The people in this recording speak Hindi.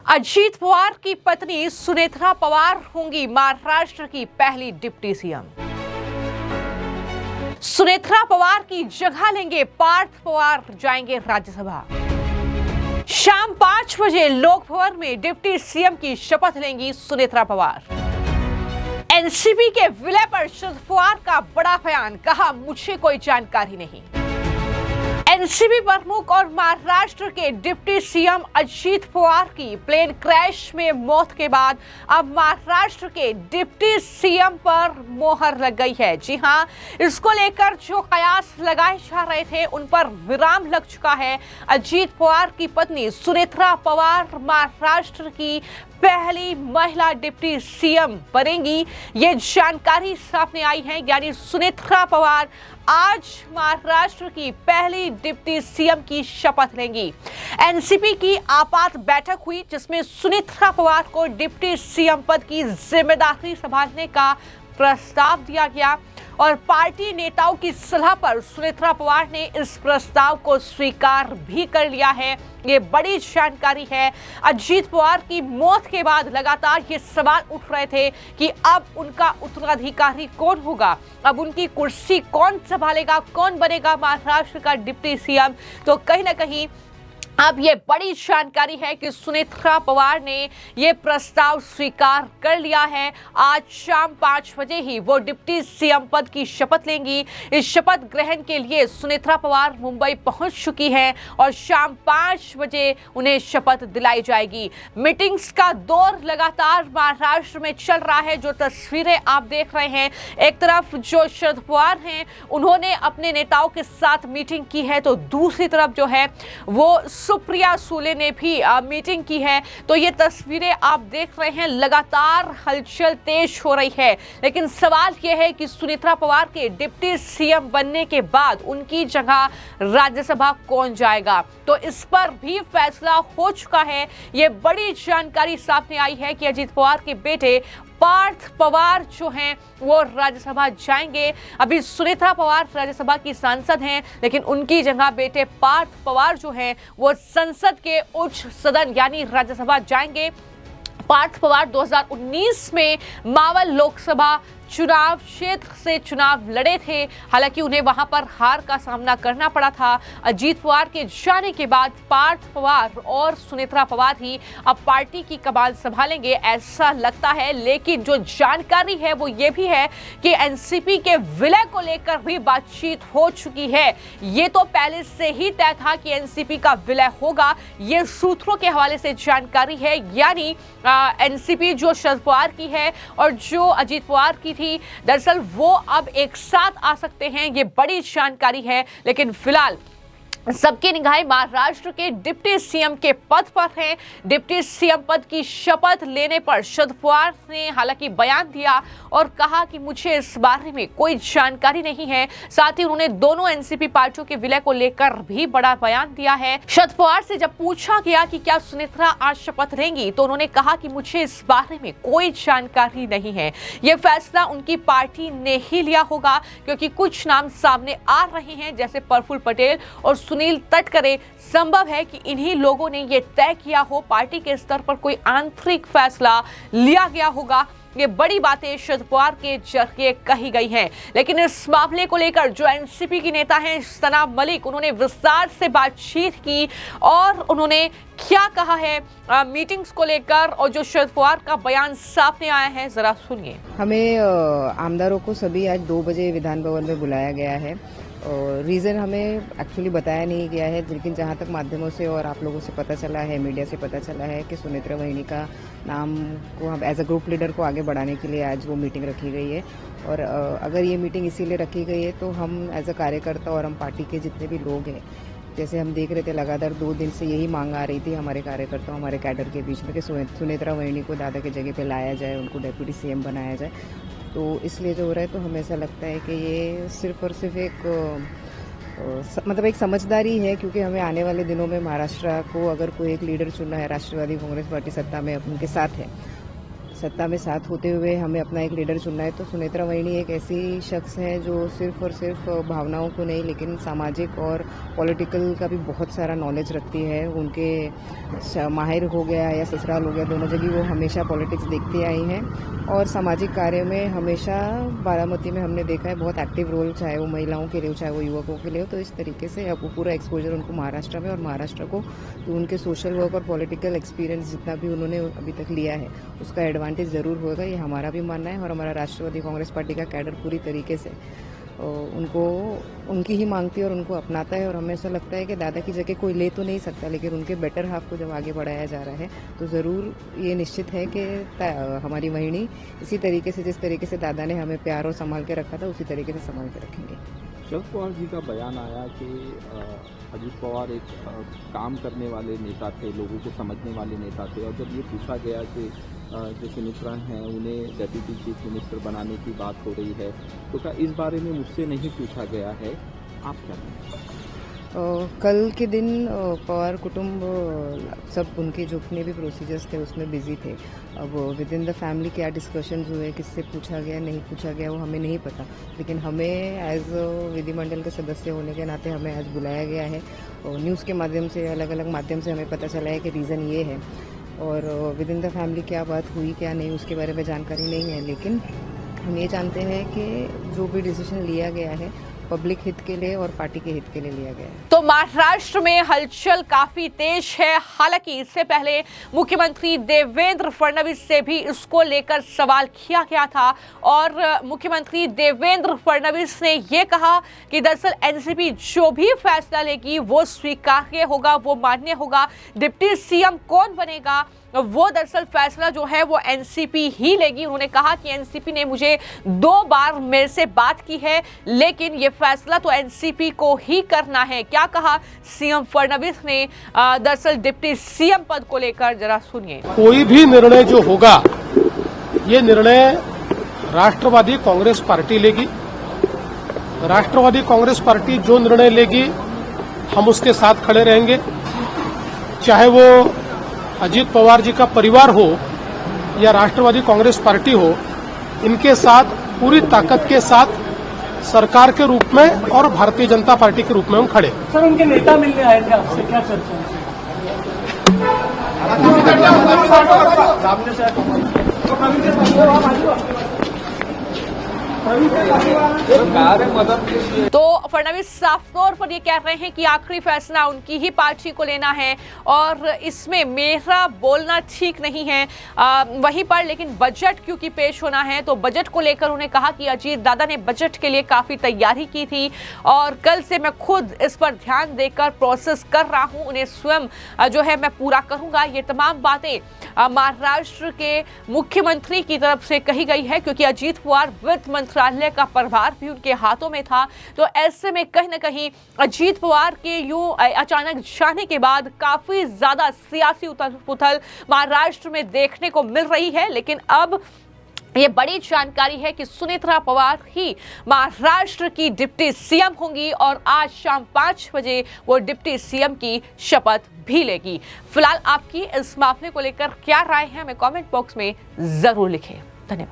अजीत पवार की पत्नी सुनेत्रा पवार होंगी महाराष्ट्र की पहली डिप्टी सीएम। सुनेत्रा पवार की जगह लेंगे पार्थ पवार, जाएंगे राज्यसभा। शाम 5 बजे लोक भवन में डिप्टी सीएम की शपथ लेंगी सुनेत्रा पवार। एनसीपी के विलय पर शरद पवार का बड़ा बयान, कहा मुझे कोई जानकारी नहीं। एनसीपी प्रमुख और महाराष्ट्र के डिप्टी सीएम अजीत पवार की प्लेन क्रैश में मौत के बाद अब महाराष्ट्र के डिप्टी सीएम पर मोहर लग गई है। जी हां, इसको लेकर जो कयास लगाए जा रहे थे उन पर विराम लग चुका है। अजीत पवार की पत्नी सुनेत्रा पवार महाराष्ट्र की पहली महिला डिप्टी सीएम बनेंगी, ये जानकारी सामने आई है। यानी सुनेत्रा पवार आज महाराष्ट्र की पहली डिप्टी सीएम की शपथ लेंगी। एनसीपी की आपात बैठक हुई जिसमें सुनेत्रा पवार को डिप्टी सीएम पद की जिम्मेदारी संभालने का प्रस्ताव दिया गया और पार्टी नेताओं की सलाह पर सुनेत्रा पवार ने इस प्रस्ताव को स्वीकार भी कर लिया है। ये बड़ी जानकारी है। अजीत पवार की मौत के बाद लगातार ये सवाल उठ रहे थे कि अब उनका उत्तराधिकारी कौन होगा, अब उनकी कुर्सी कौन संभालेगा, कौन बनेगा महाराष्ट्र का डिप्टी सीएम। तो कहीं ना कहीं अब ये बड़ी जानकारी है कि सुनेत्रा पवार ने ये प्रस्ताव स्वीकार कर लिया है। आज शाम 5 बजे ही वो डिप्टी सीएम पद की शपथ लेंगी। इस शपथ ग्रहण के लिए सुनेत्रा पवार मुंबई पहुंच चुकी हैं और शाम 5 बजे उन्हें शपथ दिलाई जाएगी। मीटिंग्स का दौर लगातार महाराष्ट्र में चल रहा है। जो तस्वीरें आप देख रहे हैं, एक तरफ जो शरद पवार हैं उन्होंने अपने नेताओं के साथ मीटिंग की है, तो दूसरी तरफ जो है वो सुप्रिया सुले ने भी मीटिंग की है। तो ये तस्वीरें आप देख रहे हैं, लगातार हलचल तेज हो रही है। लेकिन सवाल यह है कि सुनेत्रा पवार के डिप्टी सीएम बनने के बाद उनकी जगह राज्यसभा कौन जाएगा, तो इस पर भी फैसला हो चुका है। ये बड़ी जानकारी सामने आई है कि अजीत पवार के बेटे पार्थ पवार जो हैं वो राज्यसभा जाएंगे। अभी सुनेत्रा पवार राज्यसभा की सांसद हैं, लेकिन उनकी जगह बेटे पार्थ पवार जो हैं वो संसद के उच्च सदन यानी राज्यसभा जाएंगे। पार्थ पवार 2019 में मावल लोकसभा चुनाव क्षेत्र से चुनाव लड़े थे, हालांकि उन्हें वहां पर हार का सामना करना पड़ा था। अजीत पवार के जाने के बाद पार्थ पवार और सुनेत्रा पवार ही अब पार्टी की कमान संभालेंगे, ऐसा लगता है। लेकिन जो जानकारी है वो ये भी है कि एनसीपी के विलय को लेकर भी बातचीत हो चुकी है। ये तो पहले से ही तय था कि एनसीपी का विलय होगा, ये सूत्रों के हवाले से जानकारी है। यानी एनसीपी जो शरद पवार की है और जो अजीत पवार की थी, दरअसल वो अब एक साथ आ सकते हैं, ये बड़ी जानकारी है। लेकिन फिलहाल सबकी निगाहें महाराष्ट्र के डिप्टी सीएम के पद पर हैं। डिप्टी सीएम पद की शपथ लेने पर शरद पवार ने हालांकि बयान दिया और कहा कि मुझे इस बारे में कोई जानकारी नहीं है। साथ ही उन्होंने दोनों एनसीपी पार्टियों के विलय को लेकर भी बड़ा बयान दिया है। शरद पवार से जब पूछा गया कि क्या सुनेत्रा आज शपथ लेंगी, तो उन्होंने कहा कि मुझे इस बारे में कोई जानकारी नहीं है। यह फैसला उनकी पार्टी ने ही लिया होगा, क्योंकि कुछ नाम सामने आ रहे हैं जैसे प्रफुल्ल पटेल और सुनील तटकरे। संभव है कि इन्हीं लोगों ने यह तय किया हो, पार्टी के स्तर पर कोई आंतरिक फैसला लिया गया होगा। ये बड़ी बातें शरद पवार के जरिए कही गई हैं। लेकिन इस मामले को लेकर जो एनसीपी की नेता हैं सना मलिक, उन्होंने विस्तार से बातचीत की और उन्होंने क्या कहा है मीटिंग्स को लेकर और जो शरद पवार का बयान सामने आया है, जरा सुनिए। हमें आमदारों को सभी आज 2 बजे विधान भवन में बुलाया गया है और रीज़न हमें एक्चुअली बताया नहीं गया है, लेकिन जहाँ तक माध्यमों से और आप लोगों से पता चला है, मीडिया से पता चला है कि सुनेत्रा वहिनी का नाम को हम एज अ ग्रुप लीडर को आगे बढ़ाने के लिए आज वो मीटिंग रखी गई है। और अगर ये मीटिंग इसीलिए रखी गई है तो हम एज अ कार्यकर्ता और हम पार्टी के जितने भी लोग हैं, जैसे हम देख रहे थे लगातार 2 दिन से यही मांग आ रही थी हमारे कार्यकर्ताओं, हमारे कैडर के बीच में कि सुनेत्रा वहिनी को दादा की जगह पे लाया जाए, उनको डेप्यूटी सीएम बनाया जाए। तो इसलिए जो हो रहा है, तो हमें ऐसा लगता है कि ये सिर्फ और सिर्फ एक समझदारी है, क्योंकि हमें आने वाले दिनों में महाराष्ट्र को अगर कोई एक लीडर चुनना है, राष्ट्रवादी कांग्रेस पार्टी सत्ता में उनके साथ है, सत्ता में साथ होते हुए हमें अपना एक लीडर चुनना है, तो सुनेत्रा वहिनी एक ऐसी शख्स है जो सिर्फ और सिर्फ भावनाओं को नहीं लेकिन सामाजिक और पॉलिटिकल का भी बहुत सारा नॉलेज रखती है। उनके माहिर हो गया या ससुराल हो गया, दोनों जगह वो हमेशा पॉलिटिक्स देखती आई हैं और सामाजिक कार्य में हमेशा बारामती में हमने देखा है बहुत एक्टिव रोल, चाहे वो महिलाओं के लिए हो चाहे वो युवकों के लिए हो। तो इस तरीके से अब वो पूरा एक्सपोजर उनको महाराष्ट्र में और महाराष्ट्र को जो उनके सोशल वर्क और पॉलिटिकल एक्सपीरियंस जितना भी उन्होंने अभी तक लिया है उसका एडवांटेज ज़रूर होगा, ये हमारा भी मानना है। और हमारा राष्ट्रवादी कांग्रेस पार्टी का कैडर पूरी तरीके से उनको उनकी ही मांगती है और उनको अपनाता है। और हमें ऐसा लगता है कि दादा की जगह कोई ले तो नहीं सकता, लेकिन उनके बेटर हाफ को जब आगे बढ़ाया जा रहा है तो ज़रूर ये निश्चित है कि हमारी वहिनी इसी तरीके से जिस तरीके से दादा ने हमें प्यार और संभाल के रखा था उसी तरीके से संभाल के रखेंगे। शरद पवार जी का बयान आया कि अजीत पवार एक काम करने वाले नेता थे, लोगों को समझने वाले नेता थे, और जब ये पूछा गया कि जो सुनेत्रा हैं उन्हें डेप्यूटी चीफ मिनिस्टर बनाने की बात हो रही है, तो क्या इस बारे में मुझसे नहीं पूछा गया है, आप क्या कहें? कल के दिन पवार कुटुंब सब उनके जितने भी प्रोसीजर्स थे उसमें बिजी थे। अब विद इन द फैमिली क्या डिस्कशंस हुए, किससे पूछा गया नहीं पूछा गया वो हमें नहीं पता, लेकिन हमें एज विधिमंडल के सदस्य होने के नाते हमें आज बुलाया गया है और न्यूज़ के माध्यम से अलग अलग माध्यम से हमें पता चला है कि रीज़न ये है। और विद इन द फैमिली क्या बात हुई क्या नहीं उसके बारे में जानकारी नहीं है, लेकिन हम ये जानते हैं कि जो भी डिसीजन लिया गया है पब्लिक हित के लिए और पार्टी के हित के लिए लिया गया है। तो महाराष्ट्र में हलचल काफी तेज है। हालांकि इससे पहले मुख्यमंत्री देवेंद्र फडणवीस से भी इसको लेकर सवाल किया गया था और मुख्यमंत्री देवेंद्र फडणवीस ने यह कहा कि दरअसल एनसीपी जो भी फैसला लेगी वो स्वीकार्य होगा, वो मान्य होगा। डिप्टी सीएम कौन बनेगा वो दरअसल फैसला जो है वो एनसीपी ही लेगी। उन्होंने कहा कि एनसीपी ने मुझे 2 बार मेरे से बात की है, लेकिन ये फैसला तो एनसीपी को ही करना है। क्या कहा सीएम फडणवीस ने दरअसल डिप्टी सीएम पद को लेकर, जरा सुनिए। कोई भी निर्णय जो होगा ये निर्णय राष्ट्रवादी कांग्रेस पार्टी लेगी। राष्ट्रवादी कांग्रेस पार्टी जो निर्णय लेगी हम उसके साथ खड़े रहेंगे, चाहे वो अजीत पवार जी का परिवार हो या राष्ट्रवादी कांग्रेस पार्टी हो, इनके साथ पूरी ताकत के साथ सरकार के रूप में और भारतीय जनता पार्टी के रूप में हम खड़े। सर, उनके नेता मिलने आए थे आपसे, क्या चर्चा तो फडणवीस साफ तौर पर ये कह रहे हैं कि आखिरी फैसला उनकी ही पार्टी को लेना है और इसमें मेरा बोलना ठीक नहीं है। वहीं पर लेकिन बजट क्योंकि पेश होना है तो बजट को लेकर उन्होंने कहा कि अजीत दादा ने बजट के लिए काफी तैयारी की थी और कल से मैं खुद इस पर ध्यान देकर प्रोसेस कर रहा हूं, उन्हें स्वयं जो है मैं पूरा करूंगा। ये तमाम बातें महाराष्ट्र के मुख्यमंत्री की तरफ से कही गई है क्योंकि अजीत पवार वित्त मंत्रालय का प्रभार भी उनके हाथों में था। तो ऐसे में कहीं न कहीं अजीत पवार के यूं अचानक जाने के बाद काफी ज्यादा सियासी उथल-पुथल महाराष्ट्र में देखने को मिल रही है। लेकिन अब ये बड़ी जानकारी है कि सुनेत्रा पवार ही महाराष्ट्र की डिप्टी सीएम होंगी और आज शाम 5 बजे वो डिप्टी सीएम की शपथ भी लेगी। फिलहाल आपकी इस मामले को लेकर क्या राय है हमें कमेंट बॉक्स में जरूर लिखें। धन्यवाद।